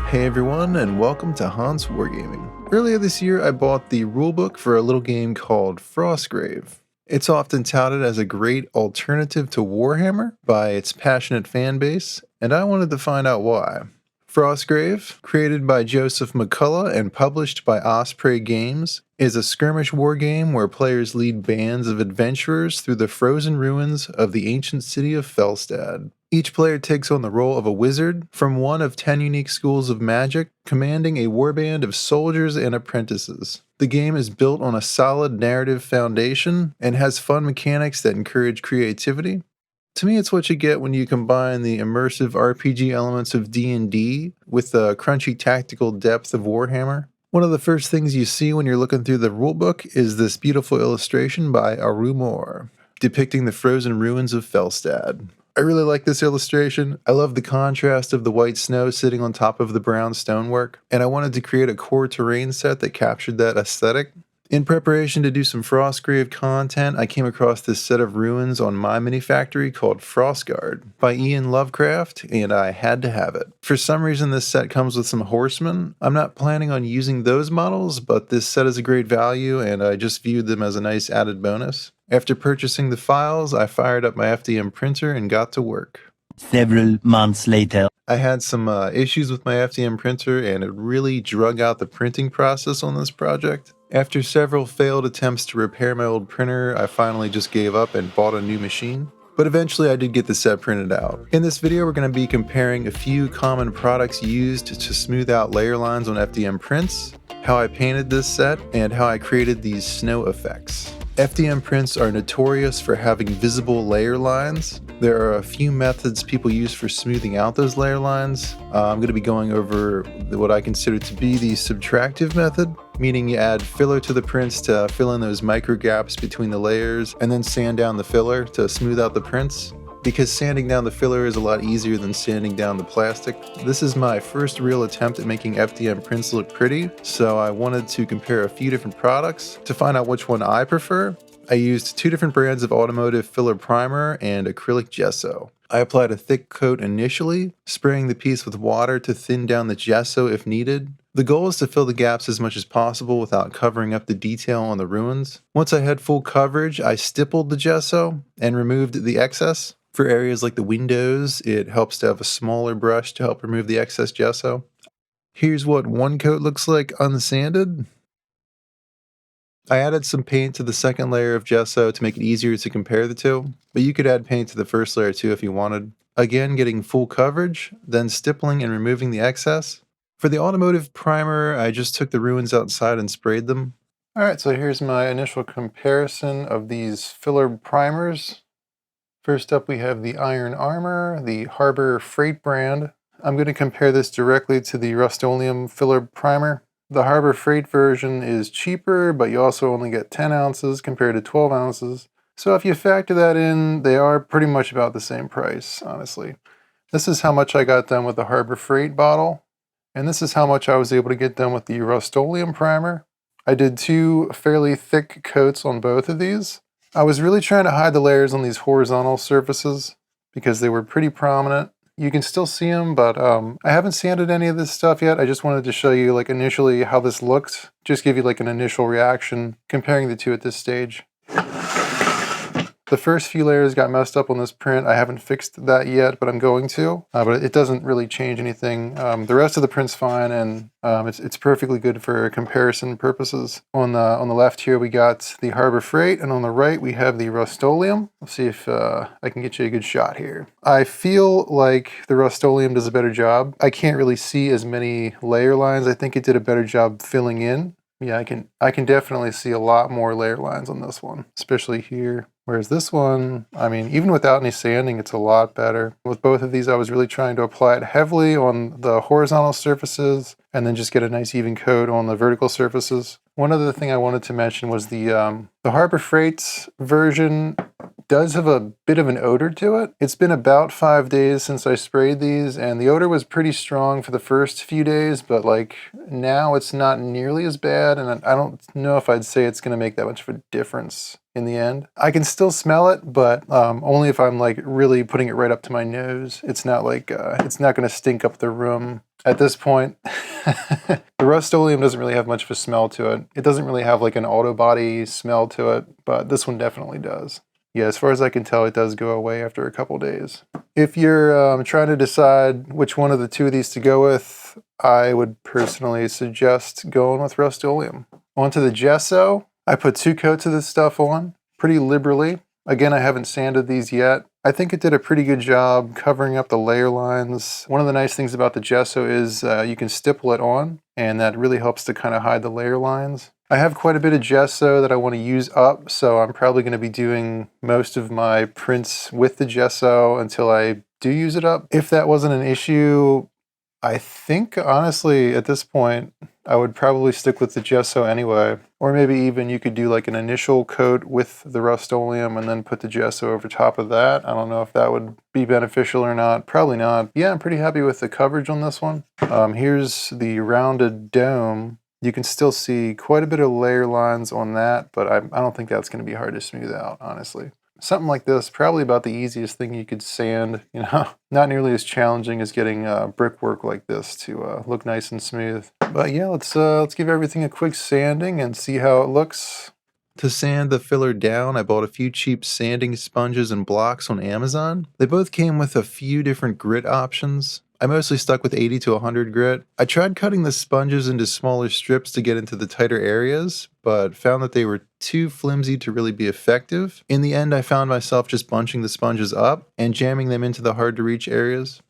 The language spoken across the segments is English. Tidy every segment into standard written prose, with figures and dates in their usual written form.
Hey everyone, and welcome to Hans Wargaming. Earlier this year, I bought the rulebook for a little game called Frostgrave. It's often touted as a great alternative to Warhammer by its passionate fan base, and I wanted to find out why. Frostgrave, created by Joseph McCullough and published by Osprey Games, is a skirmish war game where players lead bands of adventurers through the frozen ruins of the ancient city of Felstad. Each player takes on the role of a wizard from one of 10 unique schools of magic, commanding a warband of soldiers and apprentices. The game is built on a solid narrative foundation and has fun mechanics that encourage creativity. To me, it's what you get when you combine the immersive RPG elements of D&D with the crunchy tactical depth of Warhammer. One of the first things you see when you're looking through the rulebook is this beautiful illustration by Arumor, depicting the frozen ruins of Felstad. I really like this illustration. I love the contrast of the white snow sitting on top of the brown stonework, and I wanted to create a core terrain set that captured that aesthetic. In preparation to do some Frostgrave content, I came across this set of ruins on my mini factory called Frostguard by Ian Lovecraft, and I had to have it. For some reason, this set comes with some horsemen. I'm not planning on using those models, but this set is a great value, and I just viewed them as a nice added bonus. After purchasing the files, I fired up my FDM printer and got to work. Several months later. I had some issues with my FDM printer, and it really drug out the printing process on this project. After several failed attempts to repair my old printer, I finally just gave up and bought a new machine. But eventually I did get the set printed out. In this video, we're going to be comparing a few common products used to smooth out layer lines on FDM prints, how I painted this set, and how I created these snow effects. FDM prints are notorious for having visible layer lines. There are a few methods people use for smoothing out those layer lines. I'm going to be going over what I consider to be the subtractive method, meaning you add filler to the prints to fill in those micro gaps between the layers, and then sand down the filler to smooth out the prints. Because sanding down the filler is a lot easier than sanding down the plastic. This is my first real attempt at making FDM prints look pretty, so I wanted to compare a few different products to find out which one I prefer. I used two different brands of Automotive filler primer and acrylic gesso. I applied a thick coat initially, spraying the piece with water to thin down the gesso if needed. The goal is to fill the gaps as much as possible without covering up the detail on the ruins. Once I had full coverage, I stippled the gesso and removed the excess. For areas like the windows, it helps to have a smaller brush to help remove the excess gesso. Here's what one coat looks like unsanded. I added some paint to the second layer of gesso to make it easier to compare the two, but you could add paint to the first layer too if you wanted. Again, getting full coverage, then stippling and removing the excess. For the Automotive primer, I just took the ruins outside and sprayed them. Alright, so here's my initial comparison of these filler primers. First up, we have the Iron Armor, the Harbor Freight brand. I'm going to compare this directly to the Rust-Oleum filler primer. The Harbor Freight version is cheaper, but you also only get 10 ounces compared to 12 ounces. So if you factor that in, they are pretty much about the same price, honestly. This is how much I got done with the Harbor Freight bottle, and this is how much I was able to get done with the Rust-Oleum primer. I did two fairly thick coats on both of these. I was really trying to hide the layers on these horizontal surfaces because they were pretty prominent. You can still see them, but I haven't sanded any of this stuff yet. I just wanted to show you like initially how this looked, just give you like an initial reaction comparing the two at this stage. The first few layers got messed up on this print. I haven't fixed that yet, but I'm going to. But it doesn't really change anything. The rest of the print's fine, and it's perfectly good for comparison purposes. On the left here, we got the Harbor Freight, and on the right, we have the Rust-Oleum. Let's see if I can get you a good shot here. I feel like the Rust-Oleum does a better job. I can't really see as many layer lines. I think it did a better job filling in. Yeah, I can definitely see a lot more layer lines on this one, especially here. Whereas this one, I mean, even without any sanding, it's a lot better. With both of these, I was really trying to apply it heavily on the horizontal surfaces and then just get a nice even coat on the vertical surfaces. One other thing I wanted to mention was the Harbor Freight version does have a bit of an odor to it. It's been about 5 days since I sprayed these, and the odor was pretty strong for the first few days, but like now it's not nearly as bad, and I don't know if I'd say it's going to make that much of a difference in the end. I can still smell it, but only if I'm like really putting it right up to my nose. It's not like, it's not going to stink up the room. At this point, the Rust-Oleum doesn't really have much of a smell to it. It doesn't really have like an auto body smell to it, but this one definitely does. Yeah, as far as I can tell, it does go away after a couple days. If you're trying to decide which one of the two of these to go with, I would personally suggest going with Rust-Oleum. Onto the Gesso. I put 2 coats of this stuff on pretty liberally. Again, I haven't sanded these yet. I think it did a pretty good job covering up the layer lines. One of the nice things about the Gesso is you can stipple it on, and that really helps to kind of hide the layer lines. I have quite a bit of Gesso that I want to use up, so I'm probably going to be doing most of my prints with the Gesso until I do use it up. If that wasn't an issue, I think honestly at this point I would probably stick with the Gesso anyway. Or maybe even you could do like an initial coat with the Rust-Oleum and then put the Gesso over top of that. I don't know if that would be beneficial or not. Probably not. Yeah, I'm pretty happy with the coverage on this one. Here's the rounded dome. You can still see quite a bit of layer lines on that, but I don't think that's going to be hard to smooth out, honestly. Something like this, probably about the easiest thing you could sand, you know, not nearly as challenging as getting brickwork like this to look nice and smooth. But yeah, let's give everything a quick sanding and see how it looks. To sand the filler down, I bought a few cheap sanding sponges and blocks on Amazon. They both came with a few different grit options. I mostly stuck with 80 to 100 grit. I tried cutting the sponges into smaller strips to get into the tighter areas, but found that they were too flimsy to really be effective. In the end, I found myself just bunching the sponges up and jamming them into the hard to reach areas.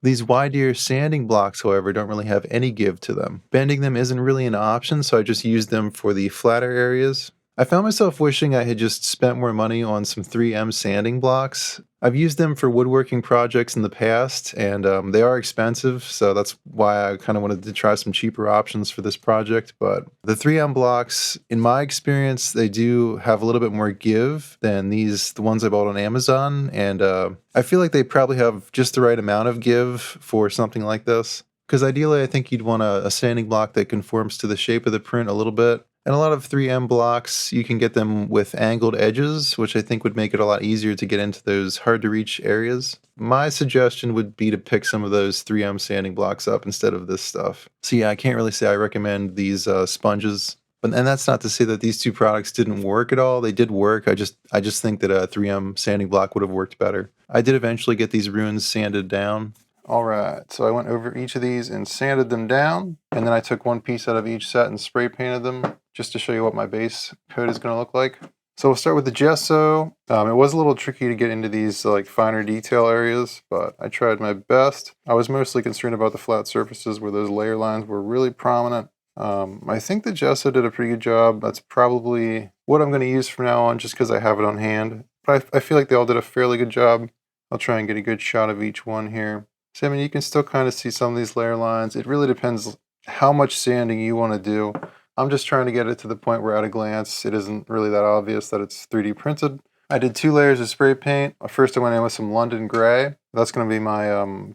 These wide ear sanding blocks, however, don't really have any give to them. Bending them isn't really an option, so I just used them for the flatter areas. I found myself wishing I had just spent more money on some 3M sanding blocks. I've used them for woodworking projects in the past, and they are expensive, so that's why I kind of wanted to try some cheaper options for this project. But the 3M blocks, in my experience, they do have a little bit more give than the ones I bought on Amazon, and I feel like they probably have just the right amount of give for something like this. Because ideally, I think you'd want a sanding block that conforms to the shape of the print a little bit. And a lot of 3M blocks, you can get them with angled edges, which I think would make it a lot easier to get into those hard-to-reach areas. My suggestion would be to pick some of those 3M sanding blocks up instead of this stuff. So yeah, I can't really say I recommend these sponges. And that's not to say that these two products didn't work at all. They did work. I just think that a 3M sanding block would have worked better. I did eventually get these runes sanded down. All right, so I went over each of these and sanded them down, and then I took one piece out of each set and spray painted them just to show you what my base coat is going to look like. So we'll start with the Gesso. It was a little tricky to get into these like finer detail areas, but I tried my best. I was mostly concerned about the flat surfaces where those layer lines were really prominent. I think the Gesso did a pretty good job. That's probably what I'm going to use from now on just because I have it on hand. But I feel like they all did a fairly good job. I'll try and get a good shot of each one here. So, I mean, you can still kind of see some of these layer lines. It really depends how much sanding you want to do. I'm just trying to get it to the point where at a glance, it isn't really that obvious that it's 3D printed. I did 2 layers of spray paint. First I went in with some London Gray. That's going to be my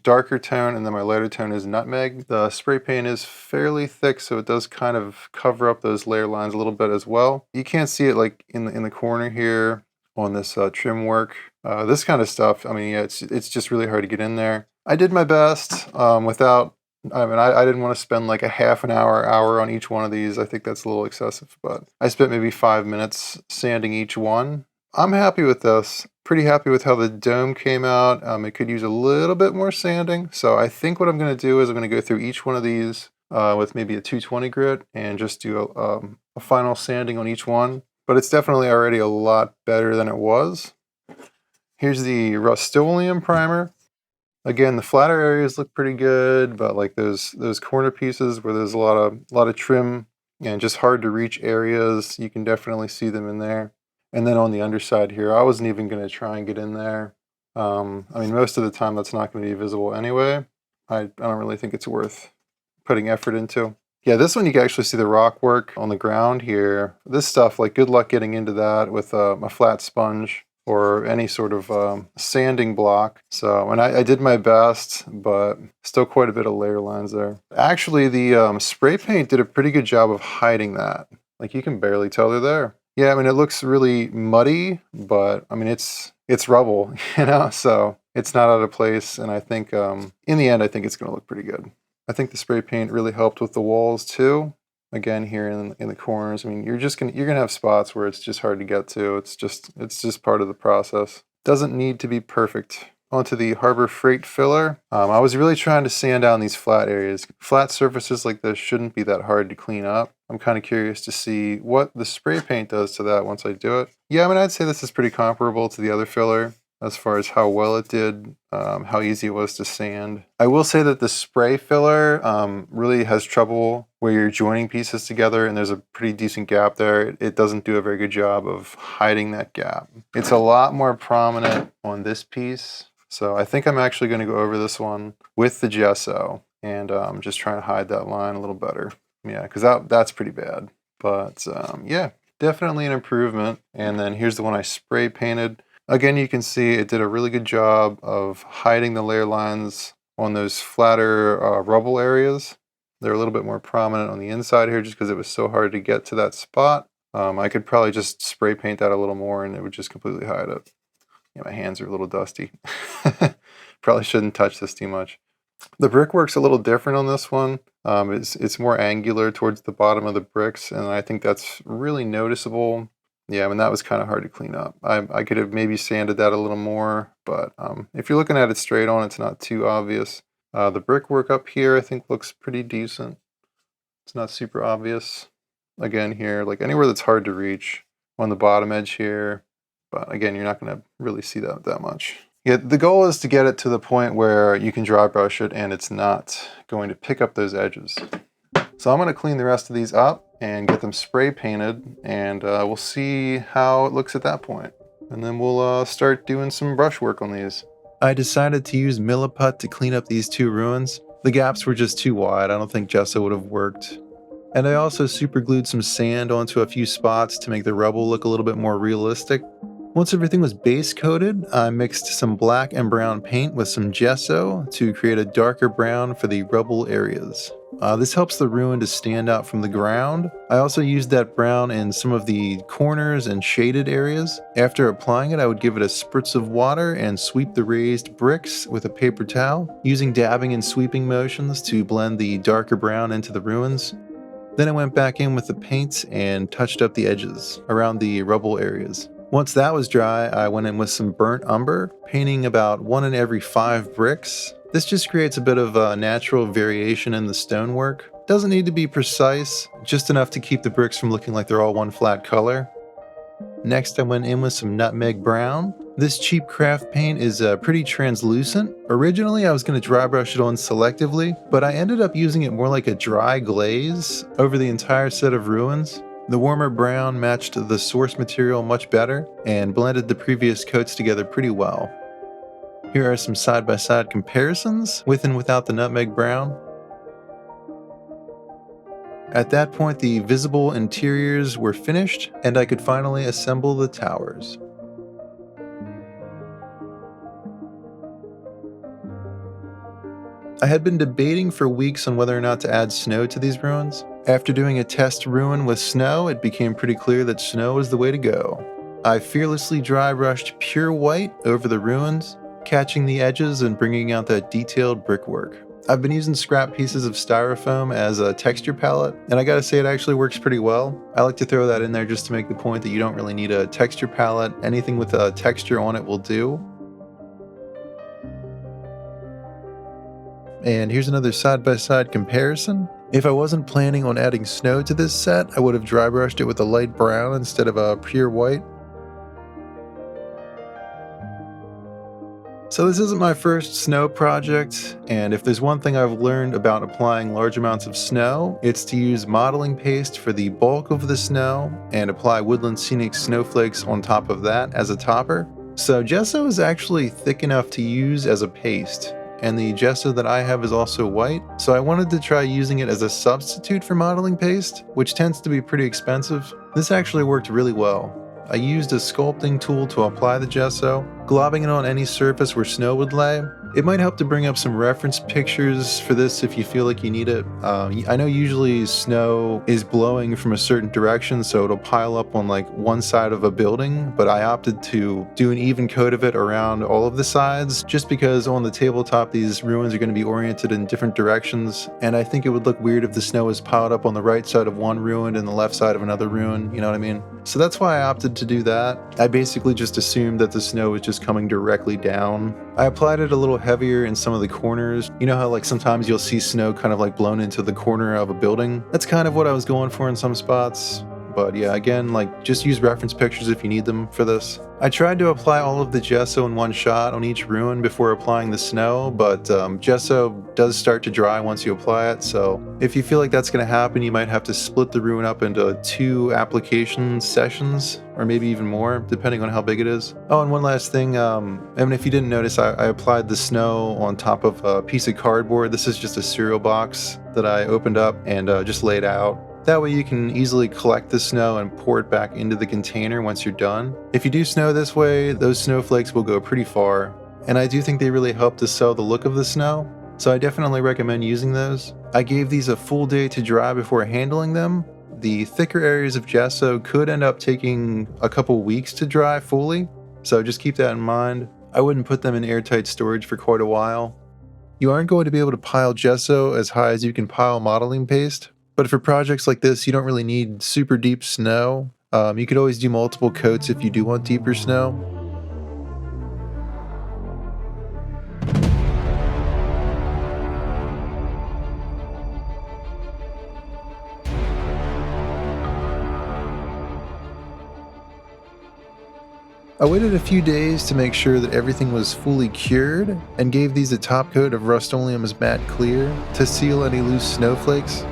darker tone, and then my lighter tone is Nutmeg. The spray paint is fairly thick, so it does kind of cover up those layer lines a little bit as well. You can't see it like in the corner here on this trim work. This kind of stuff, I mean, yeah, it's just really hard to get in there. I did my best without, I mean, I didn't want to spend like a half an hour on each one of these. I think that's a little excessive, but I spent maybe 5 minutes sanding each one. I'm happy with this. Pretty happy with how the dome came out. It could use a little bit more sanding. So I think what I'm going to do is I'm going to go through each one of these with maybe a 220 grit and just do a final sanding on each one. But it's definitely already a lot better than it was. Here's the Rust-Oleum primer. Again, the flatter areas look pretty good, but like those corner pieces where there's a lot of trim and just hard to reach areas, you can definitely see them in there. And then on the underside here, I wasn't even going to try and get in there. I mean, most of the time that's not going to be visible anyway. I don't really think it's worth putting effort into. Yeah, this one you can actually see the rock work on the ground here. This stuff, like good luck getting into that with a flat sponge. or any sort of sanding block. So, and I did my best, but still quite a bit of layer lines there. Actually, the spray paint did a pretty good job of hiding that. Like, you can barely tell they're there. Yeah, I mean, it looks really muddy, but I mean, it's rubble, you know, so it's not out of place. And I think in the end, I think it's going to look pretty good. I think the spray paint really helped with the walls too. Again, here in the corners, I mean, you're gonna have spots where it's just hard to get to. It's just part of the process. Doesn't need to be perfect. Onto the Harbor Freight filler. I was really trying to sand down these flat areas. Flat surfaces like this shouldn't be that hard to clean up. I'm kind of curious to see what the spray paint does to that once I do it. Yeah, I mean, I'd say this is pretty comparable to the other filler as far as how well it did, how easy it was to sand. I will say that the spray filler really has trouble where you're joining pieces together and there's a pretty decent gap there. It doesn't do a very good job of hiding that gap. It's a lot more prominent on this piece. So I think I'm actually going to go over this one with the gesso and just trying to hide that line a little better. Yeah, because that's pretty bad. But yeah, definitely an improvement. And then here's the one I spray painted. Again, you can see it did a really good job of hiding the layer lines on those flatter rubble areas. They're a little bit more prominent on the inside here just because it was so hard to get to that spot. I could probably just spray paint that a little more and it would just completely hide it. Yeah, my hands are a little dusty. Probably shouldn't touch this too much. The brickwork's a little different on this one. It's more angular towards the bottom of the bricks, and I think that's really noticeable. Yeah, I mean, that was kind of hard to clean up. I could have maybe sanded that a little more, but if you're looking at it straight on, it's not too obvious. The brickwork up here, I think, looks pretty decent. It's not super obvious. Again, here, like anywhere that's hard to reach on the bottom edge here. But again, you're not going to really see that much. Yeah, the goal is to get it to the point where you can dry brush it and it's not going to pick up those edges. So I'm going to clean the rest of these up and get them spray painted, and we'll see how it looks at that point. And then we'll start doing some brush work on these. I decided to use Milliput to clean up these two ruins. The gaps were just too wide. I don't think gesso would have worked. And I also super glued some sand onto a few spots to make the rubble look a little bit more realistic. Once everything was base coated, I mixed some black and brown paint with some gesso to create a darker brown for the rubble areas. This helps the ruin to stand out from the ground. I also used that brown in some of the corners and shaded areas. After applying it, I would give it a spritz of water and sweep the raised bricks with a paper towel, using dabbing and sweeping motions to blend the darker brown into the ruins. Then I went back in with the paint and touched up the edges around the rubble areas. Once that was dry, I went in with some burnt umber, painting about 1 in every 5 bricks. This just creates a bit of a natural variation in the stonework. Doesn't need to be precise, just enough to keep the bricks from looking like they're all one flat color. Next, I went in with some nutmeg brown. This cheap craft paint is pretty translucent. Originally, I was going to dry brush it on selectively, but I ended up using it more like a dry glaze over the entire set of ruins. The warmer brown matched the source material much better and blended the previous coats together pretty well. Here are some side-by-side comparisons with and without the nutmeg brown. At that point, the visible interiors were finished and I could finally assemble the towers. I had been debating for weeks on whether or not to add snow to these ruins. After doing a test ruin with snow, it became pretty clear that snow is the way to go. I fearlessly dry brushed pure white over the ruins, catching the edges and bringing out that detailed brickwork. I've been using scrap pieces of styrofoam as a texture palette, and I gotta say it actually works pretty well. I like to throw that in there just to make the point that you don't really need a texture palette. Anything with a texture on it will do. And here's another side-by-side comparison. If I wasn't planning on adding snow to this set, I would have dry brushed it with a light brown instead of a pure white. So this isn't my first snow project, and if there's one thing I've learned about applying large amounts of snow, it's to use modeling paste for the bulk of the snow and apply Woodland Scenic snowflakes on top of that as a topper. So gesso is actually thick enough to use as a paste, and the gesso that I have is also white, so I wanted to try using it as a substitute for modeling paste, which tends to be pretty expensive. This actually worked really well. I used a sculpting tool to apply the gesso, globbing it on any surface where snow would lay. It might help to bring up some reference pictures for this if you feel like you need it. I know usually snow is blowing from a certain direction, so it'll pile up on like one side of a building, but I opted to do an even coat of it around all of the sides, just because on the tabletop these ruins are going to be oriented in different directions, and I think it would look weird if the snow was piled up on the right side of one ruin and the left side of another ruin, you know what I mean? So that's why I opted to do that. I basically just assumed that the snow was just coming directly down. I applied it a little heavier in some of the corners. You know how like sometimes you'll see snow kind of like blown into the corner of a building? That's kind of what I was going for in some spots. But yeah, again, like just use reference pictures if you need them for this. I tried to apply all of the gesso in one shot on each ruin before applying the snow, but gesso does start to dry once you apply it, so if you feel like that's going to happen, you might have to split the ruin up into 2 application sessions, or maybe even more, depending on how big it is. Oh, and one last thing, if you didn't notice, I applied the snow on top of a piece of cardboard. This is just a cereal box that I opened up and just laid out. That way you can easily collect the snow and pour it back into the container once you're done. If you do snow this way, those snowflakes will go pretty far, and I do think they really help to sell the look of the snow, so I definitely recommend using those. I gave these a full day to dry before handling them. The thicker areas of gesso could end up taking a couple weeks to dry fully, so just keep that in mind. I wouldn't put them in airtight storage for quite a while. You aren't going to be able to pile gesso as high as you can pile modeling paste, but for projects like this, you don't really need super deep snow. You could always do multiple coats if you do want deeper snow. I waited a few days to make sure that everything was fully cured and gave these a top coat of Rust-Oleum's matte clear to seal any loose snowflakes.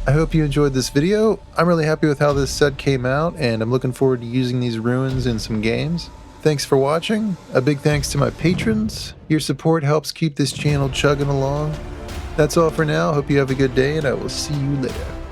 I hope you enjoyed this video. I'm really happy with how this set came out, and I'm looking forward to using these ruins in some games. Thanks for watching. A big thanks to my patrons. Your support helps keep this channel chugging along. That's all for now. Hope you have a good day, and I will see you later.